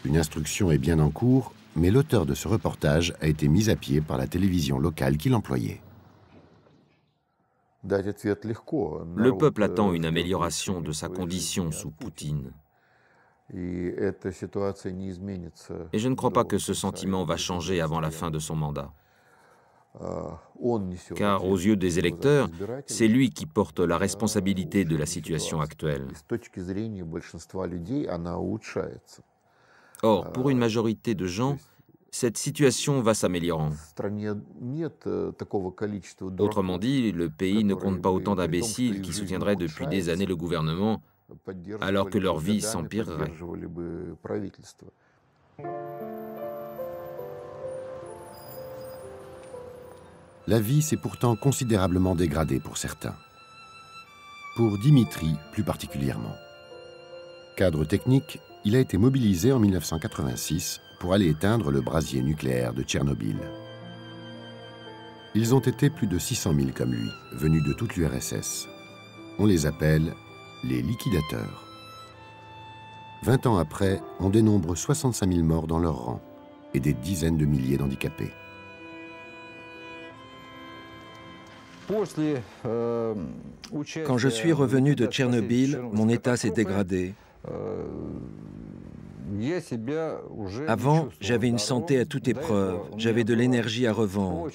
Speaker 2: Une instruction est bien en cours, mais l'auteur de ce reportage a été mis à pied par la télévision locale qui l'employait.
Speaker 4: Le peuple attend une amélioration de sa condition sous Poutine. Et je ne crois pas que ce sentiment va changer avant la fin de son mandat. Car aux yeux des électeurs, c'est lui qui porte la responsabilité de la situation actuelle. Or, pour une majorité de gens, cette situation va s'améliorant. Autrement dit, le pays ne compte pas autant d'imbéciles qui soutiendraient depuis des années le gouvernement, alors que leur vie s'empirerait.
Speaker 2: La vie s'est pourtant considérablement dégradée pour certains. Pour Dimitri, plus particulièrement. Cadre technique, il a été mobilisé en 1986 pour aller éteindre le brasier nucléaire de Tchernobyl. Ils ont été plus de 600 000 comme lui, venus de toute l'URSS. On les appelle les liquidateurs. 20 ans après, on dénombre 65 000 morts dans leur rang et des dizaines de milliers d'handicapés.
Speaker 15: Quand je suis revenu de Tchernobyl, mon état s'est dégradé. Avant, j'avais une santé à toute épreuve, j'avais de l'énergie à revendre.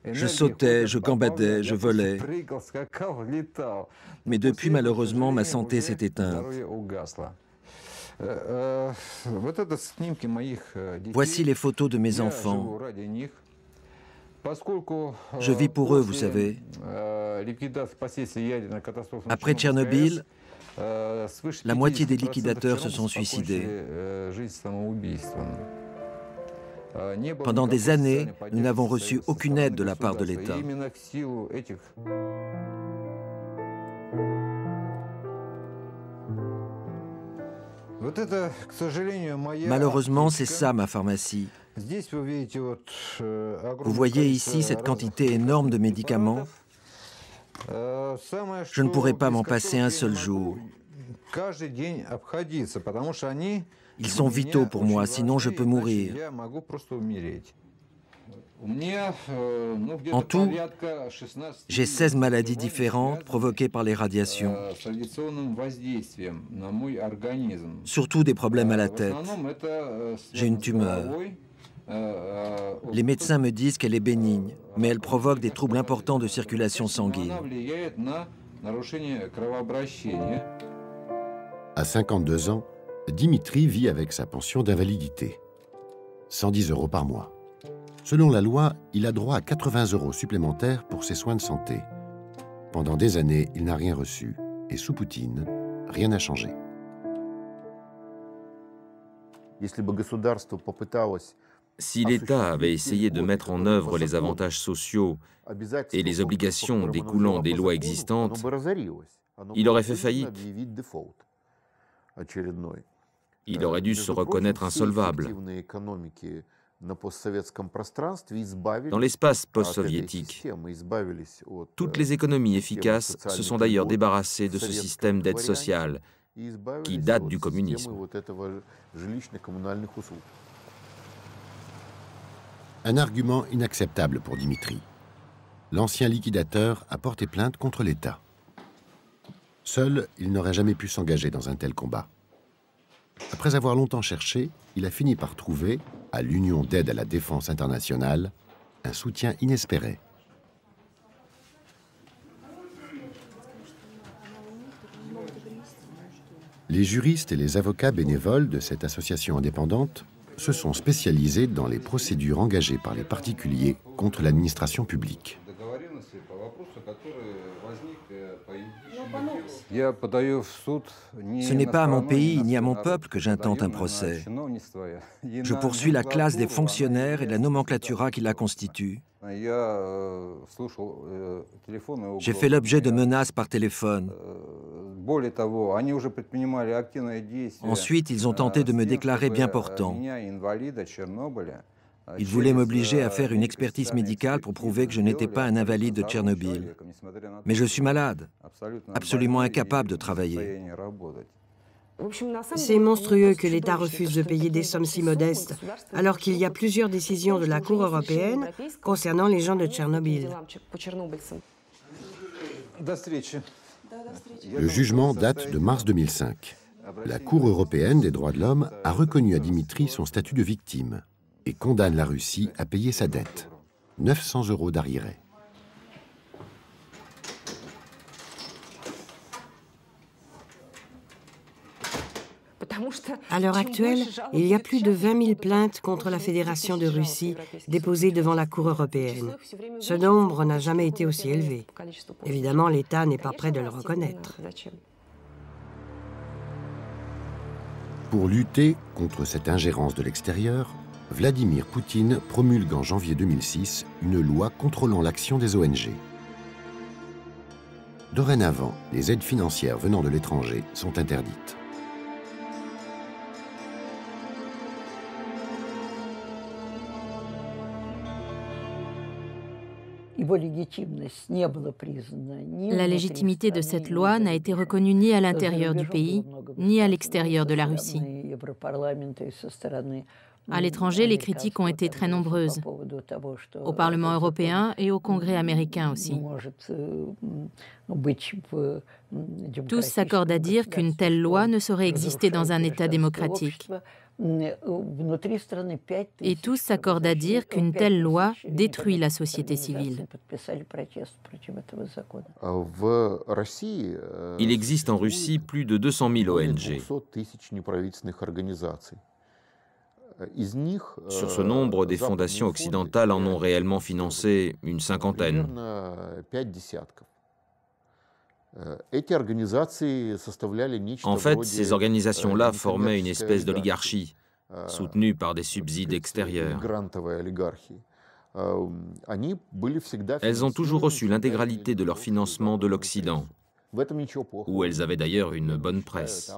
Speaker 15: Je sautais, je gambadais, je volais. Mais depuis, malheureusement, ma santé s'est éteinte. Voici les photos de mes enfants. Je vis pour eux, vous savez. Après Tchernobyl, la moitié des liquidateurs se sont suicidés. Pendant des années, nous n'avons reçu aucune aide de la part de l'État. Malheureusement, c'est ça ma pharmacie. Vous voyez ici cette quantité énorme de médicaments. Je ne pourrais pas m'en passer un seul jour. Ils sont vitaux pour moi, sinon je peux mourir. En tout, j'ai 16 maladies différentes provoquées par les radiations. Surtout des problèmes à la tête. J'ai une tumeur. Les médecins me disent qu'elle est bénigne, mais elle provoque des troubles importants de circulation sanguine.
Speaker 2: À 52 ans, Dimitri vit avec sa pension d'invalidité. 110 € par mois. Selon la loi, il a droit à 80 € supplémentaires pour ses soins de santé. Pendant des années, il n'a rien reçu. Et sous Poutine, rien n'a changé.
Speaker 4: Si l'État avait essayé de mettre en œuvre les avantages sociaux et les obligations découlant des lois existantes, il aurait fait faillite. Il aurait dû se reconnaître insolvable. Dans l'espace post-soviétique, toutes les économies efficaces se sont d'ailleurs débarrassées de ce système d'aide sociale qui date du communisme.
Speaker 2: Un argument inacceptable pour Dimitri. L'ancien liquidateur a porté plainte contre l'État. Seul, il n'aurait jamais pu s'engager dans un tel combat. Après avoir longtemps cherché, il a fini par trouver, à l'Union d'aide à la défense internationale, un soutien inespéré. Les juristes et les avocats bénévoles de cette association indépendante se sont spécialisés dans les procédures engagées par les particuliers contre l'administration publique.
Speaker 15: Ce n'est pas à mon pays ni à mon peuple que j'intente un procès. Je poursuis la classe des fonctionnaires et la nomenclatura qui la constitue. J'ai fait l'objet de menaces par téléphone. Ensuite, ils ont tenté de me déclarer bien portant. Ils voulaient m'obliger à faire une expertise médicale pour prouver que je n'étais pas un invalide de Tchernobyl. Mais je suis malade, absolument incapable de travailler.
Speaker 11: C'est monstrueux que l'État refuse de payer des sommes si modestes, alors qu'il y a plusieurs décisions de la Cour européenne concernant les gens de Tchernobyl.
Speaker 2: Le jugement date de mars 2005. La Cour européenne des droits de l'homme a reconnu à Dimitri son statut de victime et condamne la Russie à payer sa dette, 900 € d'arriérés.
Speaker 11: À l'heure actuelle, il y a plus de 20 000 plaintes contre la Fédération de Russie déposées devant la Cour européenne. Ce nombre n'a jamais été aussi élevé. Évidemment, l'État n'est pas prêt de le reconnaître.
Speaker 2: Pour lutter contre cette ingérence de l'extérieur, Vladimir Poutine promulgue en janvier 2006 une loi contrôlant l'action des ONG. Dorénavant, les aides financières venant de l'étranger sont interdites.
Speaker 9: La légitimité de cette loi n'a été reconnue ni à l'intérieur du pays, ni à l'extérieur de la Russie. À l'étranger, les critiques ont été très nombreuses, au Parlement européen et au Congrès américain aussi. Tous s'accordent à dire qu'une telle loi ne saurait exister dans un État démocratique. Et tous s'accordent à dire qu'une telle loi détruit la société civile.
Speaker 4: Il existe en Russie plus de 200 000 ONG. Sur ce nombre, des fondations occidentales en ont réellement financé une cinquantaine. En fait, ces organisations-là formaient une espèce d'oligarchie, soutenue par des subsides extérieurs. Elles ont toujours reçu l'intégralité de leur financement de l'Occident, où elles avaient d'ailleurs une bonne presse.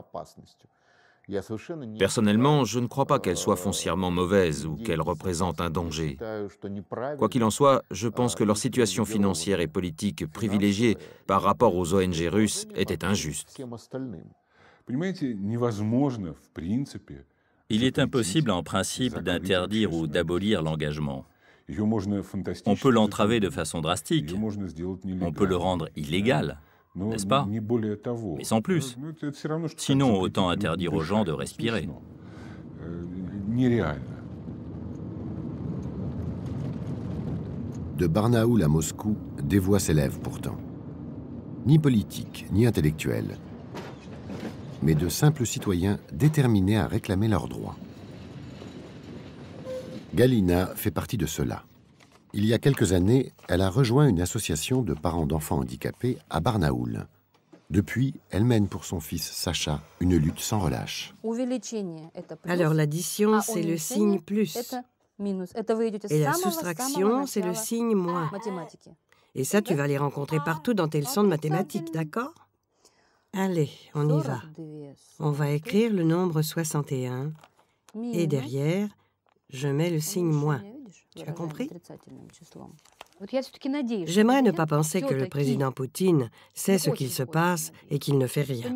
Speaker 4: Personnellement, je ne crois pas qu'elles soient foncièrement mauvaises ou qu'elles représentent un danger. Quoi qu'il en soit, je pense que leur situation financière et politique privilégiée par rapport aux ONG russes était injuste.
Speaker 12: Il est impossible en principe d'interdire ou d'abolir l'engagement. On peut l'entraver de façon drastique, on peut le rendre illégal. N'est-ce pas? Mais sans plus. Sinon, autant interdire aux gens de respirer.
Speaker 2: De Barnaoul à Moscou, des voix s'élèvent pourtant. Ni politiques, ni intellectuels, mais de simples citoyens déterminés à réclamer leurs droits. Galina fait partie de ceux-là. Il y a quelques années, elle a rejoint une association de parents d'enfants handicapés à Barnaoul. Depuis, elle mène pour son fils Sacha une lutte sans relâche.
Speaker 11: Alors l'addition, c'est le signe plus. Et la soustraction, c'est le signe moins. Et ça, tu vas les rencontrer partout dans tes leçons de mathématiques, d'accord? Allez, on y va. On va écrire le nombre 61. Et derrière, je mets le signe moins. Tu as compris? J'aimerais ne pas penser que le président Poutine sait ce qu'il se passe et qu'il ne fait rien.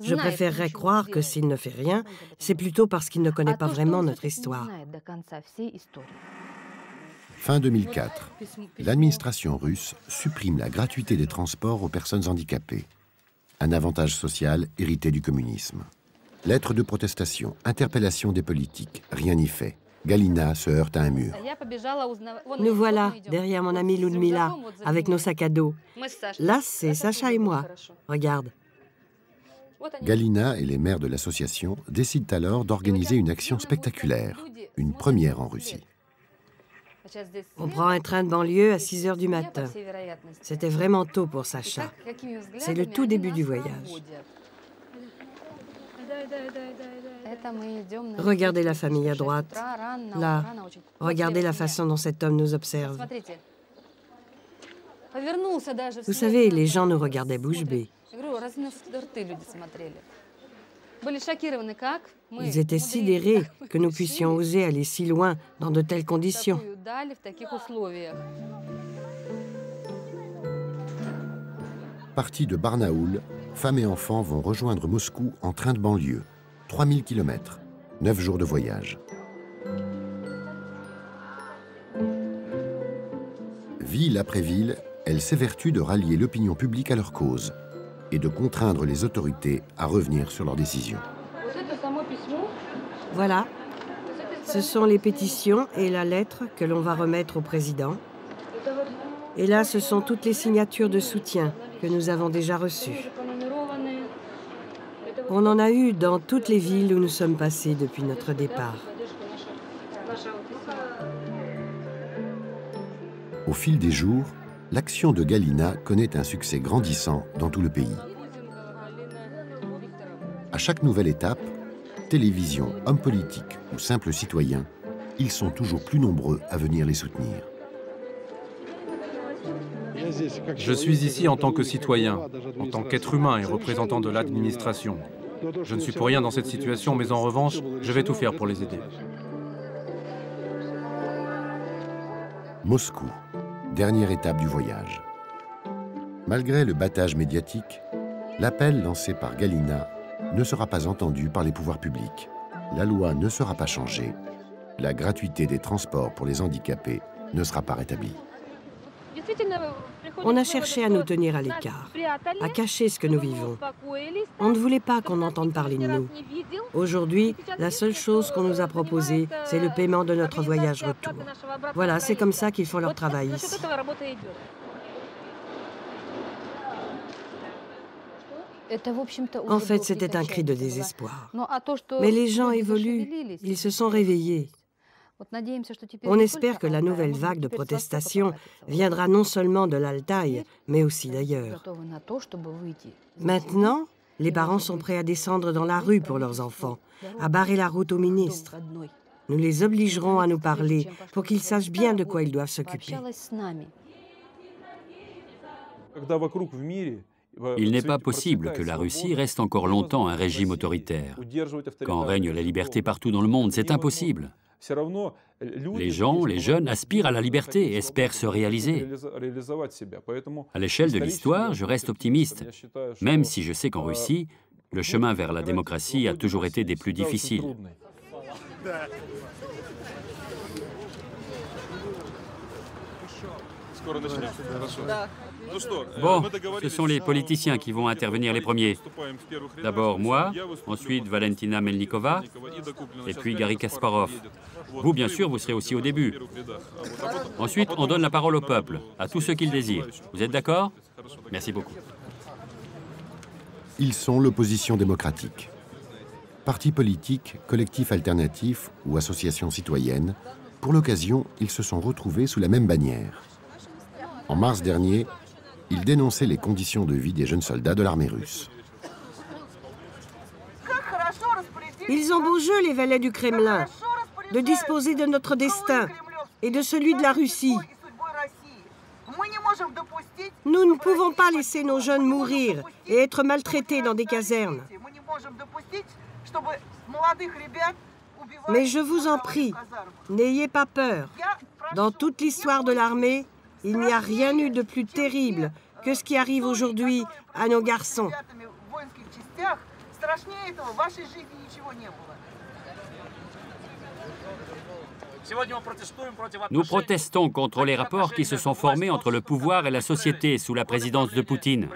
Speaker 11: Je préférerais croire que s'il ne fait rien, c'est plutôt parce qu'il ne connaît pas vraiment notre histoire.
Speaker 2: Fin 2004, l'administration russe supprime la gratuité des transports aux personnes handicapées. Un avantage social hérité du communisme. Lettres de protestation, interpellation des politiques, rien n'y fait. Galina se heurte à un mur.
Speaker 11: Nous voilà, derrière mon amie Ludmila, avec nos sacs à dos. Là, c'est Sacha et moi. Regarde.
Speaker 2: Galina et les maires de l'association décident alors d'organiser une action spectaculaire, une première en Russie.
Speaker 11: On prend un train de banlieue à 6 h du matin. C'était vraiment tôt pour Sacha. C'est le tout début du voyage. Regardez la famille à droite. Là, regardez la façon dont cet homme nous observe. Vous savez, les gens nous regardaient bouche bée. Ils étaient sidérés que nous puissions oser aller si loin dans de telles conditions.
Speaker 2: Partis de Barnaoul, femmes et enfants vont rejoindre Moscou en train de banlieue. 3000 km, 9 jours de voyage. Ville après ville, elles s'évertuent de rallier l'opinion publique à leur cause et de contraindre les autorités à revenir sur leurs décisions.
Speaker 11: Voilà, ce sont les pétitions et la lettre que l'on va remettre au président. Et là, ce sont toutes les signatures de soutien que nous avons déjà reçues. On en a eu dans toutes les villes où nous sommes passés depuis notre départ.
Speaker 2: Au fil des jours, l'action de Galina connaît un succès grandissant dans tout le pays. À chaque nouvelle étape, télévision, hommes politiques ou simples citoyens, ils sont toujours plus nombreux à venir les soutenir.
Speaker 13: Je suis ici en tant que citoyen, en tant qu'être humain et représentant de l'administration. Je ne suis pour rien dans cette situation, mais en revanche, je vais tout faire pour les aider.
Speaker 2: Moscou, dernière étape du voyage. Malgré le battage médiatique, l'appel lancé par Galina ne sera pas entendu par les pouvoirs publics. La loi ne sera pas changée. La gratuité des transports pour les handicapés ne sera pas rétablie.
Speaker 11: On a cherché à nous tenir à l'écart, à cacher ce que nous vivons. On ne voulait pas qu'on entende parler de nous. Aujourd'hui, la seule chose qu'on nous a proposée, c'est le paiement de notre voyage retour. Voilà, c'est comme ça qu'ils font leur travail ici. En fait, c'était un cri de désespoir. Mais les gens évoluent, ils se sont réveillés. On espère que la nouvelle vague de protestation viendra non seulement de l'Altaï, mais aussi d'ailleurs. Maintenant, les parents sont prêts à descendre dans la rue pour leurs enfants, à barrer la route au ministre. Nous les obligerons à nous parler pour qu'ils sachent bien de quoi ils doivent s'occuper.
Speaker 8: Il n'est pas possible que la Russie reste encore longtemps un régime autoritaire. Quand règne la liberté partout dans le monde, c'est impossible. Les gens, les jeunes, aspirent à la liberté et espèrent se réaliser. À l'échelle de l'histoire, je reste optimiste, même si je sais qu'en Russie, le chemin vers la démocratie a toujours été des plus difficiles. Bon, ce sont les politiciens qui vont intervenir les premiers. D'abord moi, ensuite Valentina Melnikova, et puis Garry Kasparov. Vous, bien sûr, vous serez aussi au début. Ensuite, on donne la parole au peuple, à tous ceux qui le désirent. Vous êtes d'accord? Merci beaucoup.
Speaker 2: Ils sont l'opposition démocratique. Partis politiques, collectifs alternatifs ou associations citoyennes, pour l'occasion, ils se sont retrouvés sous la même bannière. En mars dernier, ils dénonçaient les conditions de vie des jeunes soldats de l'armée russe.
Speaker 11: Ils ont beau jeu, les valets du Kremlin, de disposer de notre destin et de celui de la Russie. Nous ne pouvons pas laisser nos jeunes mourir et être maltraités dans des casernes. Mais je vous en prie, n'ayez pas peur. Dans toute l'histoire de l'armée, il n'y a rien eu de plus terrible que ce qui arrive aujourd'hui à nos garçons.
Speaker 8: Nous protestons contre les rapports qui se sont formés entre le pouvoir et la société sous la présidence de Poutine.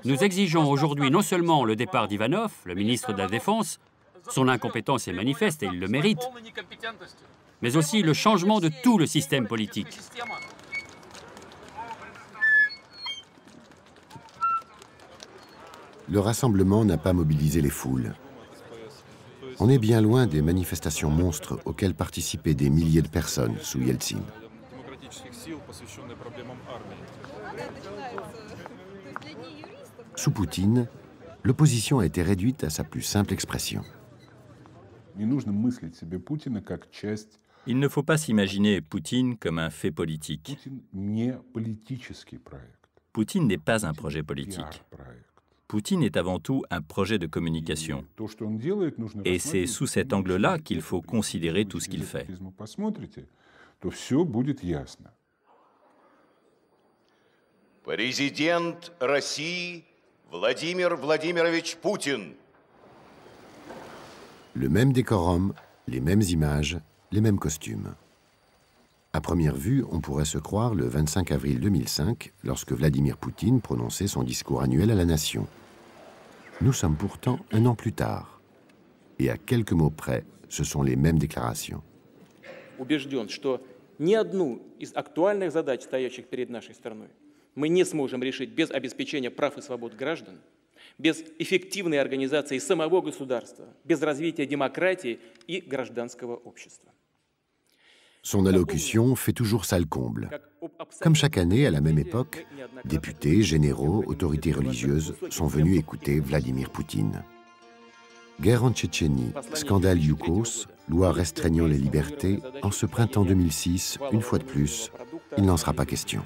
Speaker 8: Nous exigeons aujourd'hui non seulement le départ d'Ivanov, le ministre de la Défense, son incompétence est manifeste et il le mérite, mais aussi le changement de tout le système politique.
Speaker 2: Le rassemblement n'a pas mobilisé les foules. On est bien loin des manifestations monstres auxquelles participaient des milliers de personnes sous Yeltsin. Sous Poutine, l'opposition a été réduite à sa plus simple expression.
Speaker 12: Il ne faut pas s'imaginer Poutine comme un fait politique. Poutine n'est pas un projet politique. Poutine est avant tout un projet de communication. Et c'est sous cet angle-là qu'il faut considérer tout ce qu'il fait.
Speaker 1: Président Russie, Vladimir Vladimirovich Poutine.
Speaker 2: Le même décorum, les mêmes images, les mêmes costumes. À première vue, on pourrait se croire le 25 avril 2005, lorsque Vladimir Poutine prononçait son discours annuel à la nation. Nous sommes pourtant un an plus tard. Et à quelques mots près, ce sont les mêmes déclarations.
Speaker 3: Убежден, что ни одну из актуальных задач, стоящих перед нашей страной, мы не сможем решить без обеспечения прав и свобод граждан, без эффективной организации самого государства, без развития демократии и гражданского общества.
Speaker 2: Son allocution fait toujours salle comble. Comme chaque année, à la même époque, députés, généraux, autorités religieuses sont venus écouter Vladimir Poutine. Guerre en Tchétchénie, scandale Youkos, loi restreignant les libertés, en ce printemps 2006, une fois de plus, il n'en sera pas question.